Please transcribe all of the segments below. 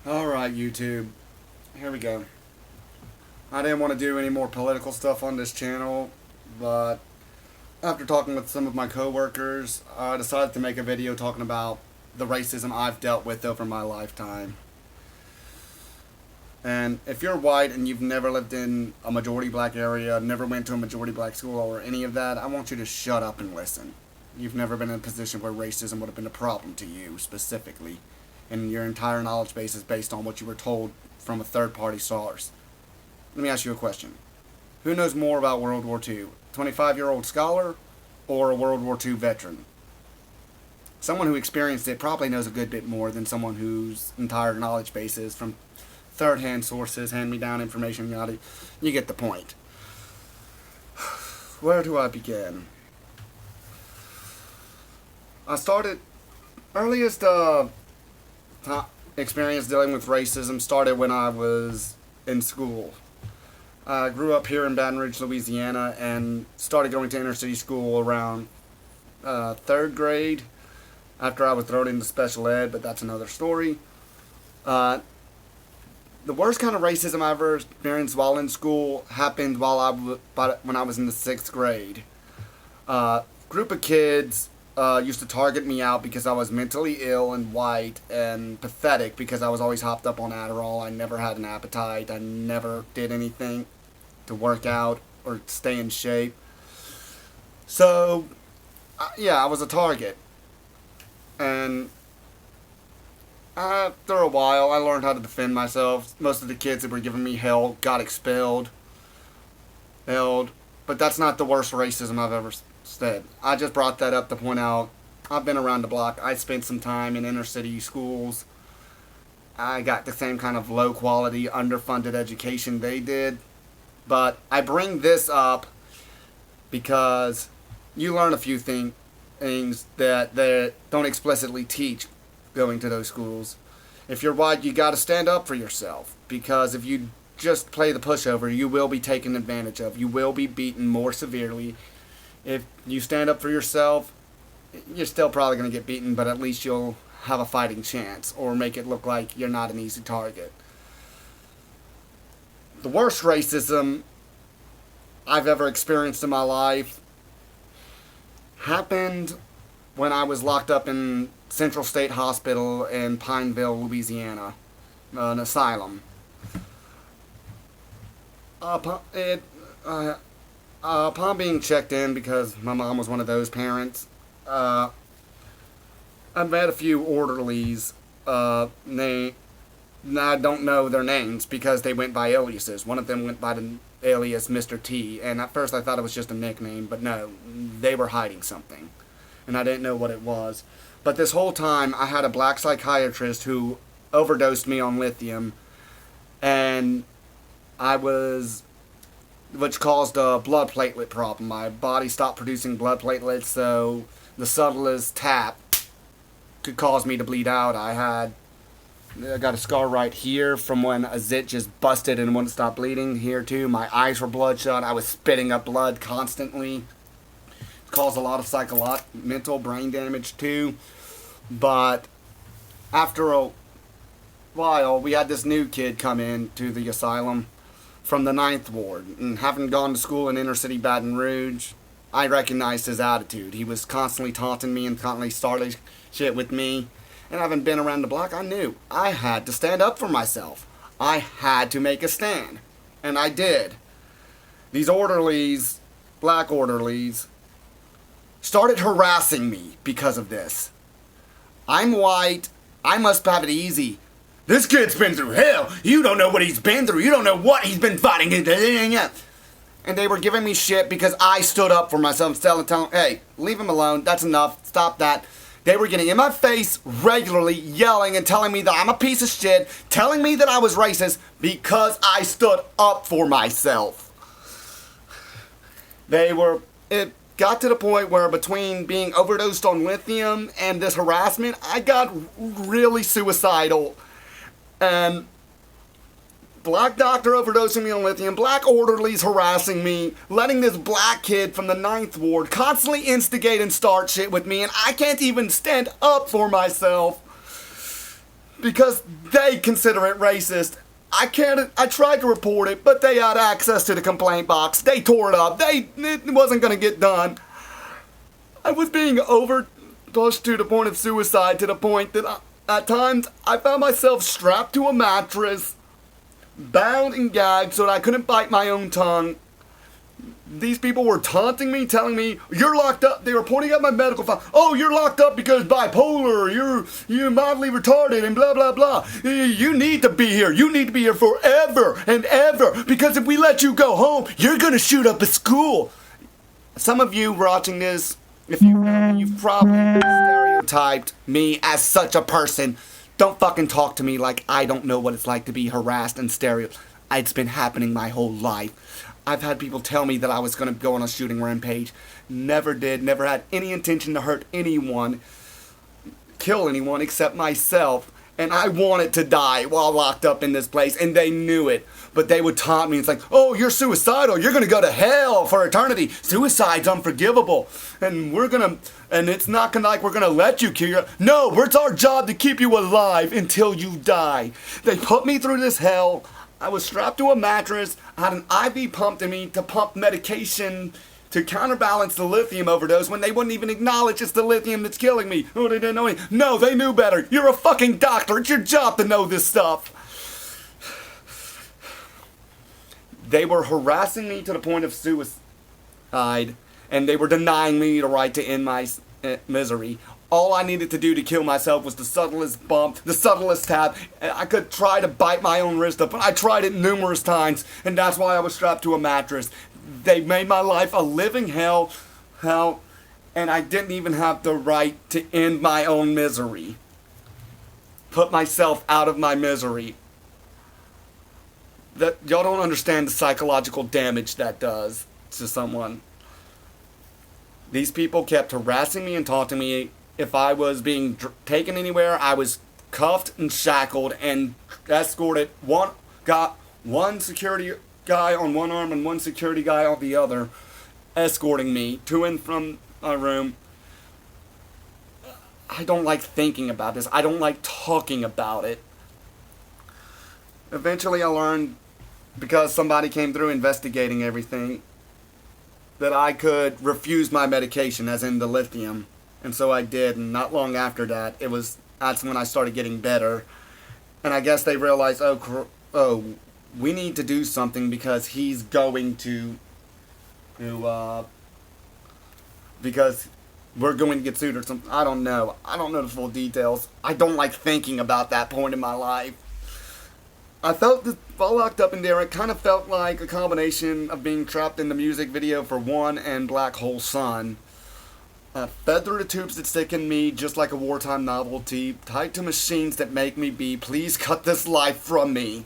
Alright, YouTube. Here we go. I didn't want to do any more political stuff on this channel, but after talking with some of my coworkers, I decided to make a video talking about the racism I've dealt with over my lifetime. And if you're white and you've never lived in a majority black area, never went to a majority black school or any of that, I want you to shut up and listen. You've never been in a position where racism would have been a problem to you specifically, and your entire knowledge base is based on what you were told from a third-party source. Let me ask you a question. Who knows more about World War II? A 25-year-old scholar or a World War II veteran? Someone who experienced it probably knows a good bit more than someone whose entire knowledge base is from third-hand sources, hand-me-down information, yada. You get the point. Where do I begin? I started earliest experience dealing with racism started when I was in school. I grew up here in Baton Rouge, Louisiana, and started going to inner city school around third grade after I was thrown into special ed, but that's another story. The worst kind of racism I ever experienced while in school happened when I was in the sixth grade. Group of kids used to target me out because I was mentally ill and white and pathetic because I was always hopped up on Adderall. I never had an appetite. I never did anything to work out or stay in shape. So, yeah, I was a target. And after a while, I learned how to defend myself. Most of the kids that were giving me hell got expelled. But that's not the worst racism I've ever said. I just brought that up to point out I've been around the block. I spent some time in inner city schools. I got the same kind of low quality, underfunded education they did. But I bring this up because you learn a few things that they don't explicitly teach going to those schools. If you're white, you got to stand up for yourself, because if you just play the pushover, you will be taken advantage of. You will be beaten more severely. If you stand up for yourself, you're still probably going to get beaten, but at least you'll have a fighting chance, or make it look like you're not an easy target. The worst racism I've ever experienced in my life happened when I was locked up in Central State Hospital in Pineville, Louisiana, an asylum. Upon being checked in, because my mom was one of those parents, I met a few orderlies. I don't know their names because they went by aliases. One of them went by the alias Mr. T, and at first I thought it was just a nickname, but no, they were hiding something, and I didn't know what it was. But this whole time, I had a black psychiatrist who overdosed me on lithium, and which caused a blood platelet problem. My body stopped producing blood platelets, so the subtlest tap could cause me to bleed out. I got a scar right here from when a zit just busted and wouldn't stop bleeding. Here too, my eyes were bloodshot. I was spitting up blood constantly. It caused a lot of mental brain damage too. But after a while, we had this new kid come in to the asylum from the Ninth Ward, and having gone to school in inner city Baton Rouge, I recognized his attitude. He was constantly taunting me and constantly starting shit with me. And having been around the block, I knew I had to stand up for myself. I had to make a stand. And I did. These orderlies, black orderlies, started harassing me because of this. I'm white. I must have it easy. This kid's been through hell. You don't know what he's been through. You don't know what he's been fighting. And they were giving me shit because I stood up for myself, telling them, hey, leave him alone. That's enough. Stop that. They were getting in my face regularly, yelling and telling me that I'm a piece of shit, telling me that I was racist because I stood up for myself. It got to the point where between being overdosed on lithium and this harassment, I got really suicidal. And black doctor overdosing me on lithium, black orderlies harassing me, letting this black kid from the Ninth Ward constantly instigate and start shit with me, and I can't even stand up for myself. because they consider it racist. I tried to report it, but they had access to the complaint box. They tore it up. It wasn't going to get done. I was being pushed to the point of suicide, to the point that at times I found myself strapped to a mattress, bound and gagged so that I couldn't bite my own tongue. These people were taunting me, telling me, "You're locked up." They were pointing at my medical file. "Oh, you're locked up because bipolar, you're mildly retarded and blah, blah, blah. You need to be here. You need to be here forever and ever, because if we let you go home, you're going to shoot up a school." Some of you watching this, if you know me, you've probably stereotyped me as such a person. Don't fucking talk to me like I don't know what it's like to be harassed and stereotyped. It's been happening my whole life. I've had people tell me that I was going to go on a shooting rampage. Never did. Never had any intention to hurt anyone, kill anyone except myself. And I wanted to die while locked up in this place, and they knew it. But they would taunt me. It's like, "Oh, you're suicidal. You're going to go to hell for eternity. Suicide's unforgivable. And it's not gonna like we're going to let you kill you." No, it's our job to keep you alive until you die. They put me through this hell. I was strapped to a mattress. I had an IV pumped in me to pump medication to counterbalance the lithium overdose when they wouldn't even acknowledge it's the lithium that's killing me. Oh, they didn't know me. No, they knew better. You're a fucking doctor. It's your job to know this stuff. They were harassing me to the point of suicide, and they were denying me the right to end my misery. All I needed to do to kill myself was the subtlest bump, the subtlest tap. I could try to bite my own wrist up, but I tried it numerous times, and that's why I was strapped to a mattress. They made my life a living hell, and I didn't even have the right to end my own misery. Put myself out of my misery. That y'all don't understand the psychological damage that does to someone. These people kept harassing me and taunting me. If I was being taken anywhere, I was cuffed and shackled and escorted. One security guy on one arm and one security guy on the other, escorting me to and from my room. I don't like thinking about this. I don't like talking about it. Eventually I learned, because somebody came through investigating everything, that I could refuse my medication, as in the lithium. And so I did, and not long after that, that's when I started getting better. And I guess they realized, oh, we need to do something because he's going because we're going to get sued or something. I don't know. I don't know the full details. I don't like thinking about that point in my life. I felt that while locked up in there, it kind of felt like a combination of being trapped in the music video for One and Black Hole Sun. Fed through the tubes that stick in me just like a wartime novelty, tied to machines that make me be, "Please cut this life from me."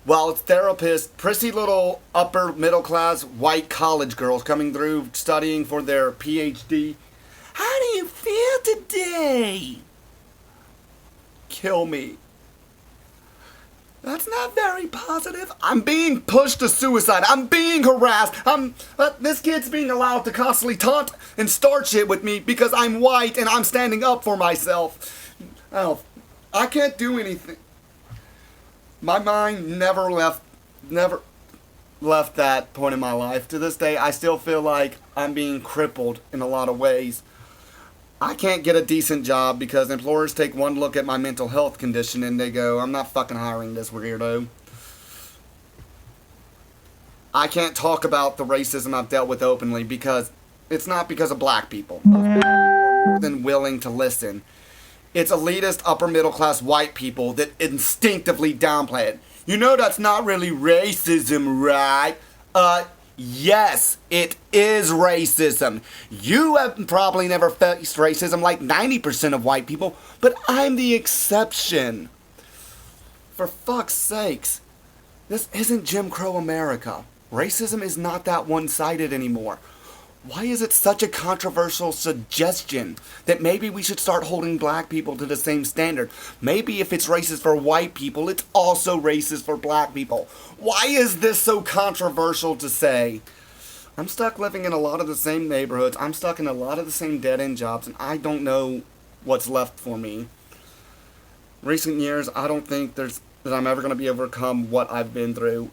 While its therapist, prissy little upper middle class white college girls coming through studying for their PhD. "How do you feel today?" Kill me. That's not very positive. I'm being pushed to suicide. I'm being harassed. This kid's being allowed to constantly taunt and start shit with me because I'm white and I'm standing up for myself. Oh, I can't do anything. My mind never left that point in my life. To this day, I still feel like I'm being crippled in a lot of ways. I can't get a decent job because employers take one look at my mental health condition and they go, "I'm not fucking hiring this weirdo." I can't talk about the racism I've dealt with openly because it's not because of black people. Those black people are more than willing to listen. It's elitist upper middle class white people that instinctively downplay it. "You know that's not really racism, right?" Yes, it is racism. You have probably never faced racism like 90% of white people, but I'm the exception. For fuck's sakes, this isn't Jim Crow America. Racism is not that one-sided anymore. Why is it such a controversial suggestion that maybe we should start holding black people to the same standard? Maybe if it's racist for white people, it's also racist for black people. Why is this so controversial to say? I'm stuck living in a lot of the same neighborhoods. I'm stuck in a lot of the same dead-end jobs, and I don't know what's left for me. recent years, I don't think that I'm ever going to be able to overcome what I've been through.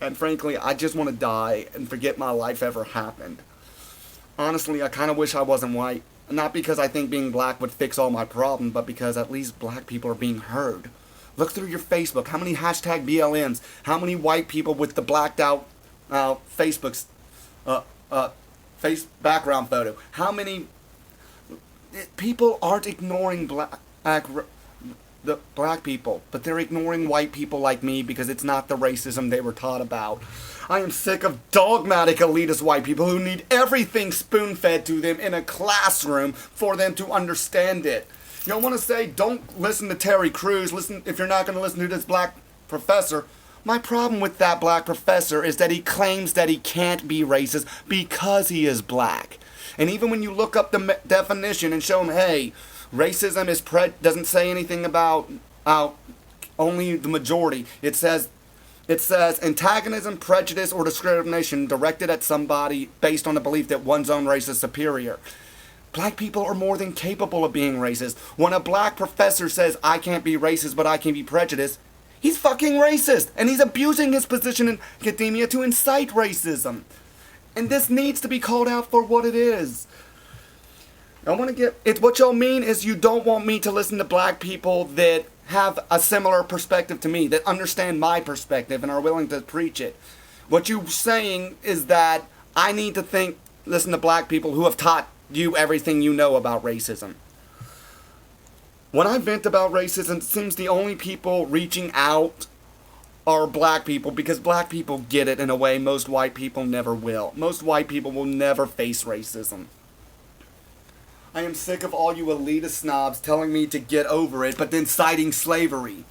And frankly, I just want to die and forget my life ever happened. Honestly, I kind of wish I wasn't white. Not because I think being black would fix all my problems, but because at least black people are being heard. Look through your Facebook. How many hashtag BLMs? How many white people with the blacked out Facebook's uh, uh, face background photo? How many people aren't ignoring the black people, but they're ignoring white people like me because it's not the racism they were taught about. I am sick of dogmatic elitist white people who need everything spoon-fed to them in a classroom for them to understand it. You don't want to say, don't listen to Terry Crews, listen if you're not going to listen to this black professor. My problem with that black professor is that he claims that he can't be racist because he is black. And even when you look up the definition and show him, hey, racism is doesn't say anything about only the majority. It says antagonism, prejudice, or discrimination directed at somebody based on the belief that one's own race is superior. Black people are more than capable of being racist. When a black professor says, I can't be racist, but I can be prejudiced, he's fucking racist. And he's abusing his position in academia to incite racism. And this needs to be called out for what it is. I want to get it. What y'all mean is you don't want me to listen to black people that have a similar perspective to me, that understand my perspective and are willing to preach it. What you're saying is that I need to listen to black people who have taught you everything you know about racism. When I vent about racism, it seems the only people reaching out are black people, because black people get it in a way most white people never will. Most white people will never face racism. I am sick of all you elitist snobs telling me to get over it, but then citing slavery.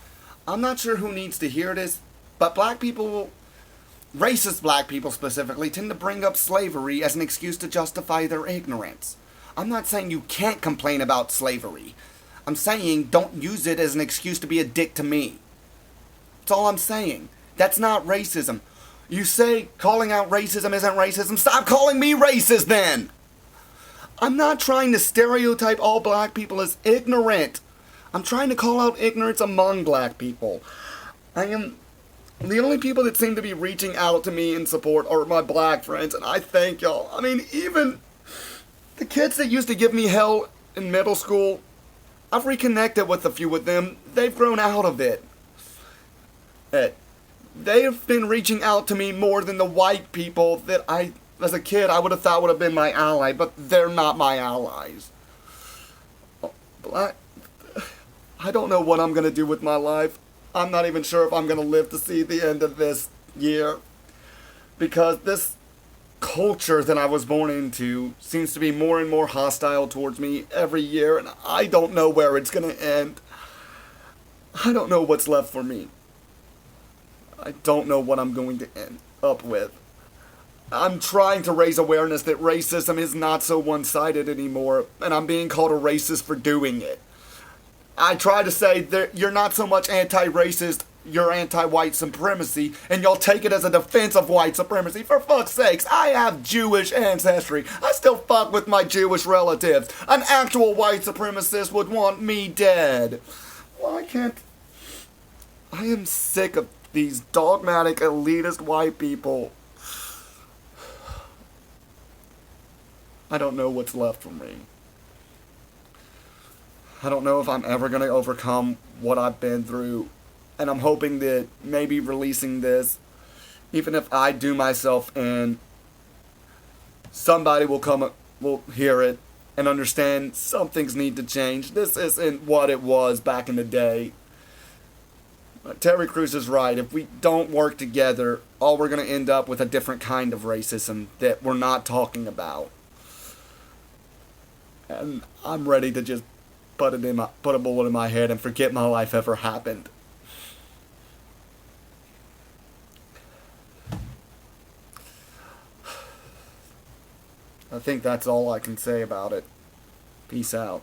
I'm not sure who needs to hear this, but racist black people specifically, tend to bring up slavery as an excuse to justify their ignorance. I'm not saying you can't complain about slavery. I'm saying don't use it as an excuse to be a dick to me. That's all I'm saying. That's not racism. You say calling out racism isn't racism. Stop calling me racist then! I'm not trying to stereotype all black people as ignorant. I'm trying to call out ignorance among black people. The only people that seem to be reaching out to me in support are my black friends, and I thank y'all. I mean, even the kids that used to give me hell in middle school, I've reconnected with a few of them. They've grown out of it. They've been reaching out to me more than the white people that as a kid, I would have thought would have been my ally, but they're not my allies. I don't know what I'm going to do with my life. I'm not even sure if I'm going to live to see the end of this year. Because this culture that I was born into seems to be more and more hostile towards me every year, and I don't know where it's going to end. I don't know what's left for me. I don't know what I'm going to end up with. I'm trying to raise awareness that racism is not so one-sided anymore, and I'm being called a racist for doing it. I try to say that you're not so much anti-racist, you're anti-white supremacy, and y'all take it as a defense of white supremacy. For fuck's sakes, I have Jewish ancestry. I still fuck with my Jewish relatives. An actual white supremacist would want me dead. Why can't... I am sick of these dogmatic, elitist white people. I don't know what's left for me. I don't know if I'm ever going to overcome what I've been through. And I'm hoping that maybe releasing this, even if I do myself in, somebody will hear it and understand some things need to change. This isn't what it was back in the day. Terry Crews is right. If we don't work together, all we're going to end up with a different kind of racism that we're not talking about. And I'm ready to just put a bullet in my head and forget my life ever happened. I think that's all I can say about it. Peace out.